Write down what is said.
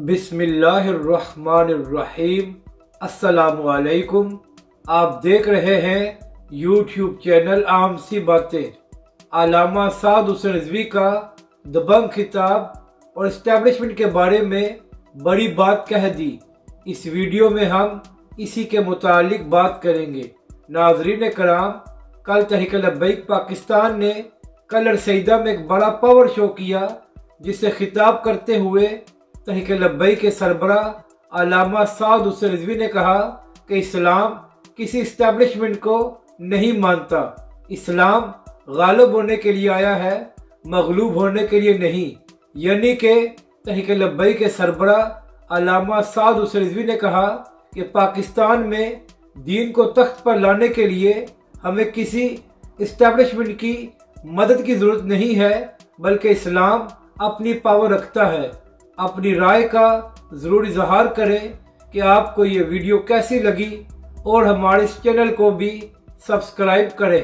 بسم اللہ الرحمن الرحیم۔ السلام علیکم۔ آپ دیکھ رہے ہیں یوٹیوب چینل عام سی باتیں۔ علامہ سعد حسین رضوی کا دبنگ خطاب اور اسٹیبلشمنٹ کے بارے میں بڑی بات کہہ دی۔ اس ویڈیو میں ہم اسی کے متعلق بات کریں گے۔ ناظرین کرام، کل تحریک لبیک پاکستان نے کلر سیدہ میں ایک بڑا پاور شو کیا، جس سے خطاب کرتے ہوئے تحریک لبیک کے سربراہ علامہ سعد حسین رضوی نے کہا کہ اسلام کسی اسٹیبلشمنٹ کو نہیں مانتا۔ اسلام غالب ہونے کے لیے آیا ہے، مغلوب ہونے کے لیے نہیں۔ یعنی کہ تحریک لبیک کے سربراہ علامہ سعد حسین رضوی نے کہا کہ پاکستان میں دین کو تخت پر لانے کے لیے ہمیں کسی اسٹیبلشمنٹ کی مدد کی ضرورت نہیں ہے، بلکہ اسلام اپنی پاور رکھتا ہے۔ اپنی رائے کا ضرور اظہار کریں کہ آپ کو یہ ویڈیو کیسی لگی، اور ہمارے اس چینل کو بھی سبسکرائب کریں۔